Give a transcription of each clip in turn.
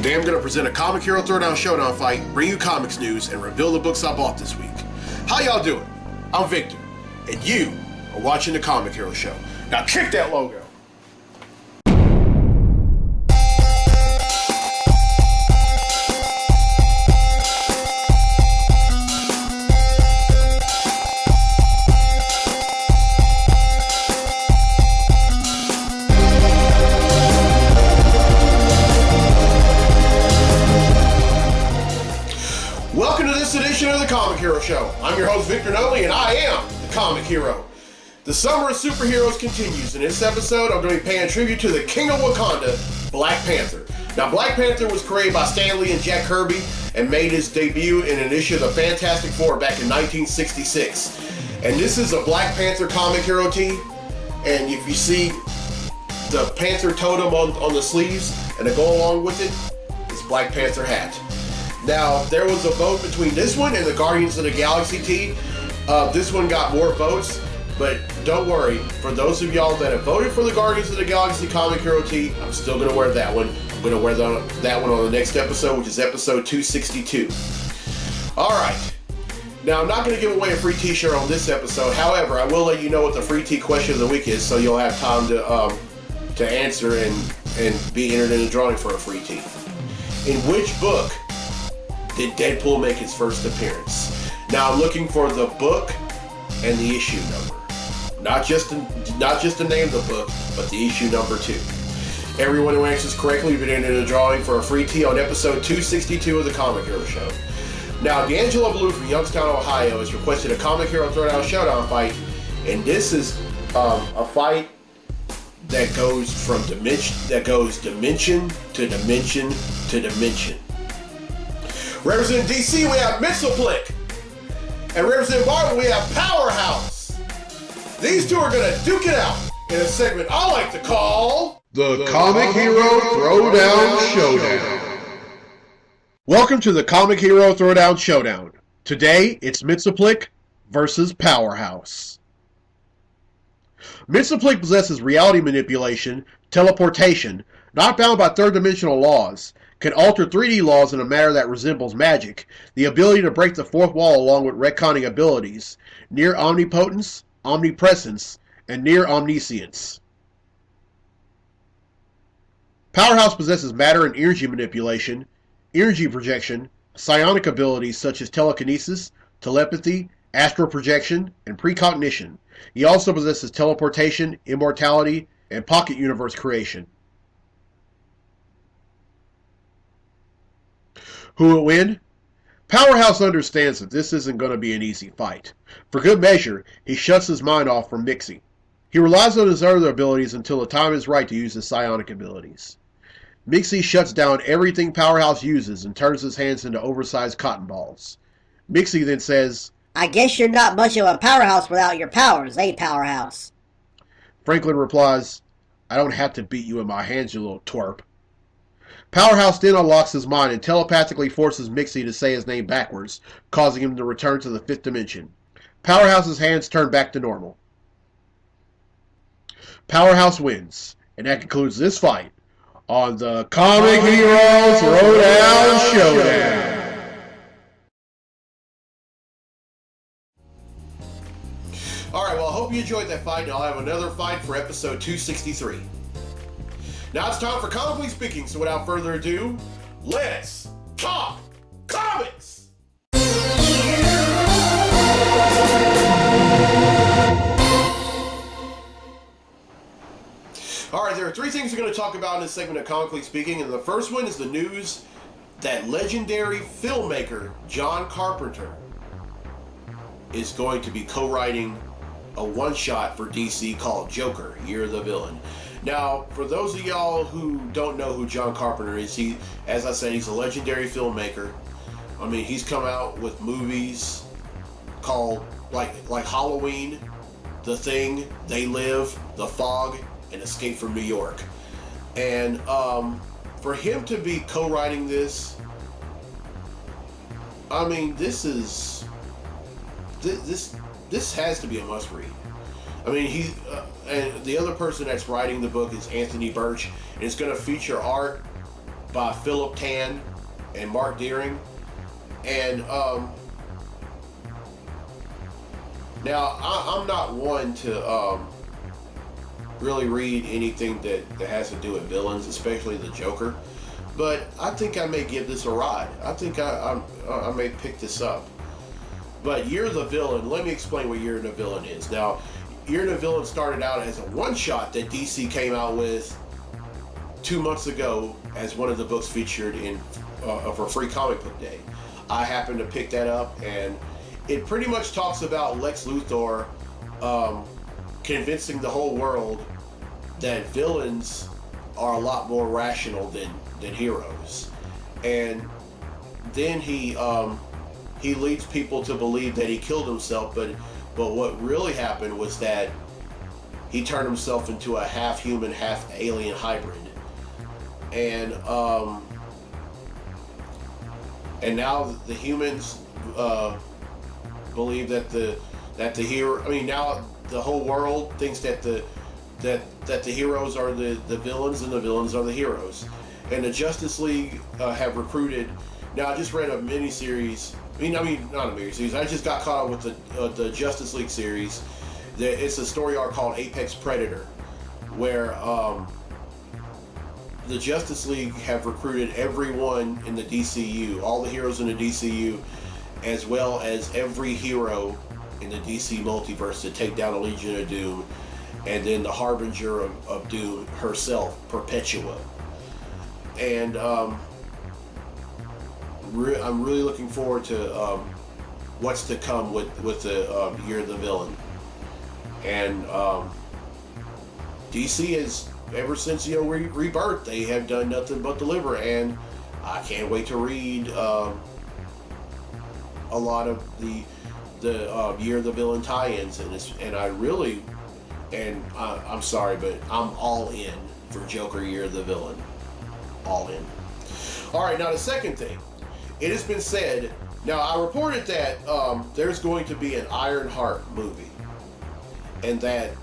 Today I'm going to present a Comic Hero Throwdown Showdown fight, bring you comics news, and reveal the books I bought this week. How y'all doing? I'm Victor, and you are watching the Comic Hero Show. Now kick that logo. Welcome to this edition of the Comic Hero Show. I'm your host, Victor Nolly, and I am the Comic Hero. The summer of superheroes continues. In this episode, I'm going to be paying tribute to the King of Wakanda, Black Panther. Now, Black Panther was created by Stan Lee and Jack Kirby and made his debut in an issue of the Fantastic Four back in 1966. And this is a Black Panther comic hero tee. And if you see the Panther totem on the sleeves and to go along with it, it's Black Panther hat. Now, there was a vote between this one and the Guardians of the Galaxy tee. This one got more votes, but don't worry. For those of y'all that have voted for the Guardians of the Galaxy comic hero tee, I'm still going to wear that one. I'm going to wear that one on the next episode, which is episode 262. Alright. Now, I'm not going to give away a free t-shirt on this episode. However, I will let you know what the free tee question of the week is, so you'll have time to answer and be entered in the drawing for a free tee. In which book did Deadpool make his first appearance? Now I'm looking for the book and the issue number. Not just the name of the book, but the issue number 2. Everyone who answers correctly will be entered in the drawing for a free tee on episode 262 of the Comic Hero Show. Now, D'Angelo Blue from Youngstown, Ohio has requested a Comic Hero Throwdown Showdown fight, and this is a fight that goes from dimension to dimension to dimension. Representing DC, we have Mitzelplick. And representing Marvel, we have Powerhouse. These two are going to duke it out in a segment I like to call The Comic Hero Throwdown Showdown. Welcome to the Comic Hero Throwdown Showdown. Today, it's Mitzelplick versus Powerhouse. Mitzelplick possesses reality manipulation, teleportation, not bound by third-dimensional laws, can alter 3D laws in a manner that resembles magic, the ability to break the fourth wall along with retconning abilities, near omnipotence, omnipresence, and near omniscience. Powerhouse possesses matter and energy manipulation, energy projection, psionic abilities such as telekinesis, telepathy, astral projection, and precognition. He also possesses teleportation, immortality, and pocket universe creation. Who will win? Powerhouse understands that this isn't going to be an easy fight. For good measure, he shuts his mind off from mixing. He relies on his other abilities until the time is right to use his psionic abilities. Mixie shuts down everything Powerhouse uses and turns his hands into oversized cotton balls. Mixie then says, "I guess you're not much of a powerhouse without your powers, eh, Powerhouse?" Franklin replies, "I don't have to beat you in my hands, you little twerp." Powerhouse then unlocks his mind and telepathically forces Mixie to say his name backwards, causing him to return to the 5th dimension. Powerhouse's hands turn back to normal. Powerhouse wins, and that concludes this fight on the Comic Hero Throwdown Showdown. Alright, well, I hope you enjoyed that fight, and I'll have another fight for episode 263. Now it's time for Comically Speaking, so without further ado, let's talk comics! Alright, there are 3 things we're going to talk about in this segment of Comically Speaking, and the first one is the news that legendary filmmaker John Carpenter is going to be co-writing a one-shot for DC called Joker, Year of the Villain. Now, for those of y'all who don't know who John Carpenter is, as I said, he's a legendary filmmaker. I mean, he's come out with movies called, like Halloween, The Thing, They Live, The Fog, and Escape from New York. And for him to be co-writing this, I mean, this has to be a must-read. I mean, and the other person that's writing the book is Anthony Birch, and it's going to feature art by Philip Tan and Mark Deering. And now I'm not one to really read anything that has to do with villains, especially the Joker. But I think I may give this a ride. I think I may pick this up. But Year of the Villain, let me explain what Year of the Villain is. Now, Year of the Villain started out as a one-shot that DC came out with 2 months ago as one of the books featured in for Free Comic Book Day. I happened to pick that up, and it pretty much talks about Lex Luthor convincing the whole world that villains are a lot more rational than heroes. And then he leads people to believe that he killed himself, but what really happened was that he turned himself into a half human, half alien hybrid. And now the humans believe that the hero. I mean, now the whole world thinks that the heroes are the villains and the villains are the heroes. And the Justice League have recruited. Now, I just read a miniseries. I mean, not a miniseries. I just got caught up with the Justice League series. It's a story arc called Apex Predator, where the Justice League have recruited everyone in the DCU, all the heroes in the DCU, as well as every hero in the DC multiverse to take down the Legion of Doom, and then the Harbinger of Doom herself, Perpetua. And I'm really looking forward to what's to come with the Year of the Villain. And DC has, ever since Rebirth, they have done nothing but deliver, and I can't wait to read a lot of the Year of the Villain tie-ins, and I'm sorry, but I'm all in for Joker Year of the Villain. All in. All right, now the second thing, it has been said. Now I reported that there's going to be an Ironheart movie, and that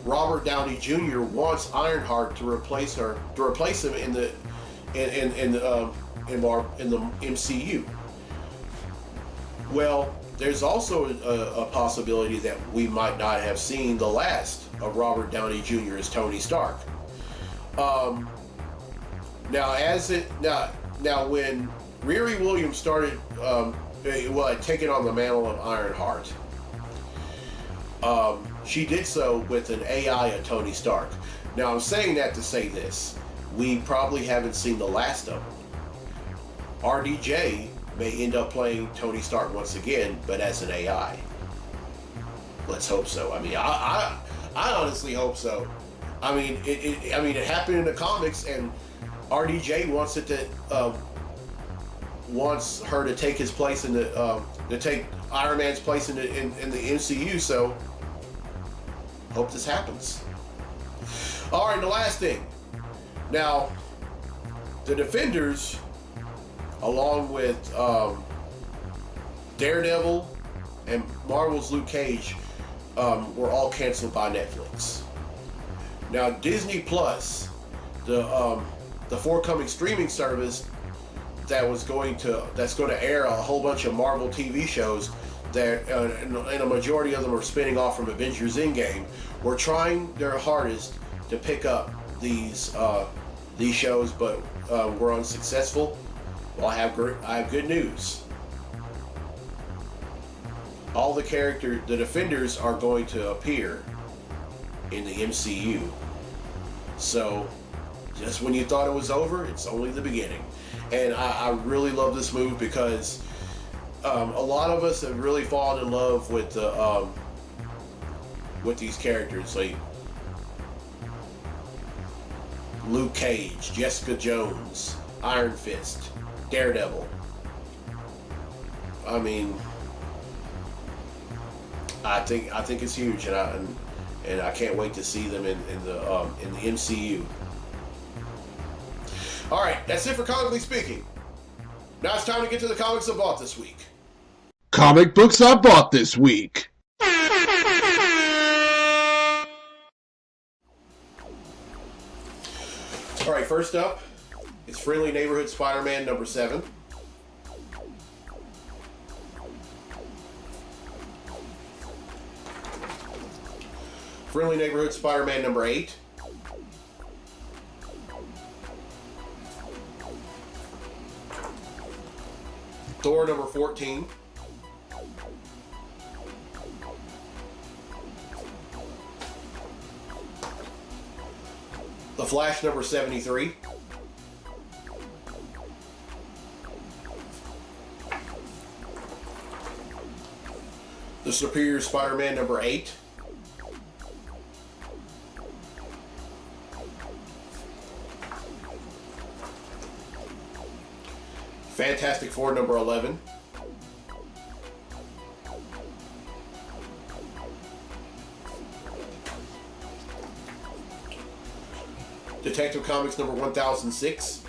Robert Downey Jr. wants Ironheart to replace him in the MCU. Well, there's also a possibility that we might not have seen the last of Robert Downey Jr. as Tony Stark. Now when Riri Williams started taking on the mantle of Ironheart, she did so with an AI of Tony Stark. Now I'm saying that to say this: we probably haven't seen the last of him. RDJ may end up playing Tony Stark once again, but as an AI. Let's hope so. I mean, I honestly hope so. I mean, it happened in the comics, and RDJ wants her to take his place to take Iron Man's place in the MCU. So, hope this happens. All right, the last thing. Now, the Defenders, along with Daredevil and Marvel's Luke Cage, were all canceled by Netflix. Now, Disney Plus, the forthcoming streaming service that's going to air a whole bunch of Marvel TV shows that, and a majority of them are spinning off from Avengers Endgame, were trying their hardest to pick up these shows, but were unsuccessful. Well, I have good news. All the Defenders are going to appear in the MCU. So, just when you thought it was over, it's only the beginning. And I really love this move because a lot of us have really fallen in love with these characters, like Luke Cage, Jessica Jones, Iron Fist, Daredevil. I mean, I think it's huge, and I can't wait to see them in the MCU. All right, that's it for Comically Speaking. Now it's time to get to the comics I bought this week. Comic books I bought this week. All right, first up It's Friendly Neighborhood Spider-Man number 7. Friendly Neighborhood Spider-Man number 8. Thor number 14. The Flash number 73. The Superior Spider-Man number 8. Fantastic Four number 11. Detective Comics number 1006.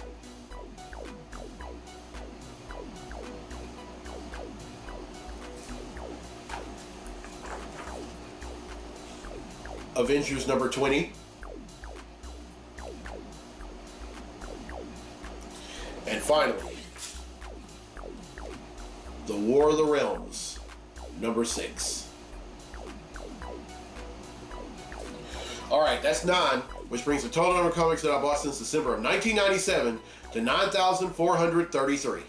Avengers number 20. And finally, The War of the Realms number 6. Alright, that's 9, which brings the total number of comics that I bought since December of 1997 to 9,433.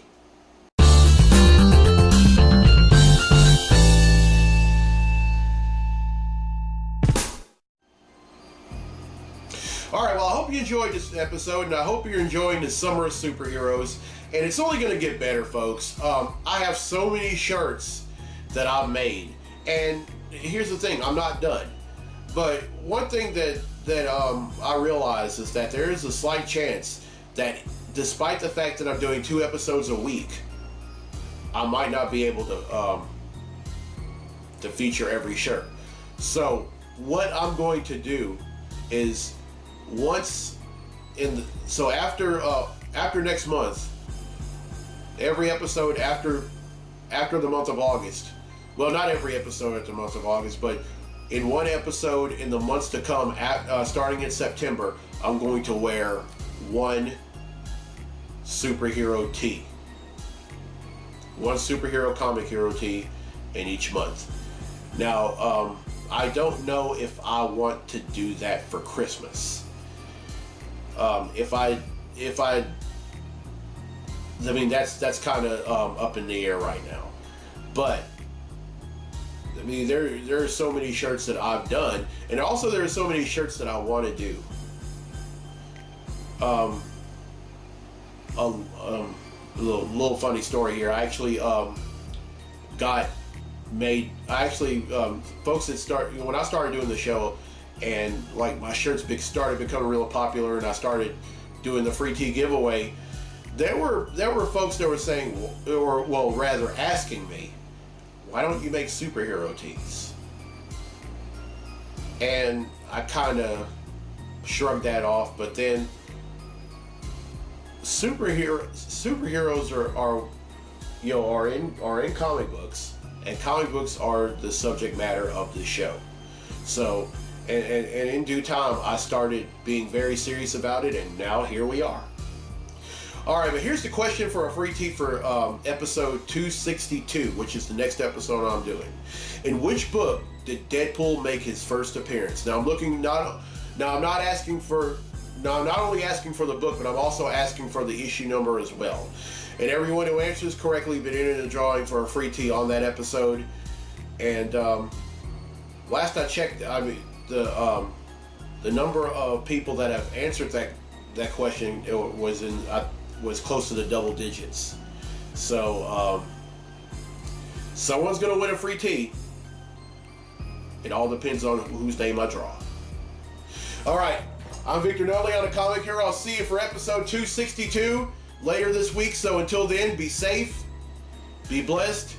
Alright, well, I hope you enjoyed this episode, and I hope you're enjoying the Summer of Superheroes. And it's only going to get better, folks. I have so many shirts that I've made. And here's the thing, I'm not done. But one thing that I realize is that there is a slight chance that despite the fact that I'm doing 2 episodes a week, I might not be able to feature every shirt. So what I'm going to do is after next month, every episode after the month of August, well, not every episode after the month of August, but in one episode in the months to come, starting in September, I'm going to wear one superhero tee. One superhero comic hero tee in each month. Now, I don't know if I want to do that for Christmas. I mean, that's kind of up in the air right now. But I mean, there are so many shirts that I've done, and also there are so many shirts that I want to do. A little funny story here. I actually folks that when I started doing the show, and like my shirts started becoming real popular, and I started doing the free tee giveaway. There were folks that were saying, or well, rather asking me, why don't you make superhero tees? And I kind of shrugged that off, but then superheroes are in comic books, and comic books are the subject matter of the show. So, and in due time, I started being very serious about it, and now here we are. All right, but here's the question for a free tee for episode 262, which is the next episode I'm doing. In which book did Deadpool make his first appearance? Now I'm not only asking for the book, but I'm also asking for the issue number as well. And everyone who answers correctly been in the drawing for a free tee on that episode. And last I checked, I mean the number of people that have answered that question was close to the double digits. So someone's gonna win a free tee. It all depends on whose name I draw. All right, I'm Victor Nolly on the Comic Hero. I'll see you for episode 262 later this week. So until then, be safe, be blessed,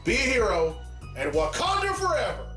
be a hero, and Wakanda forever.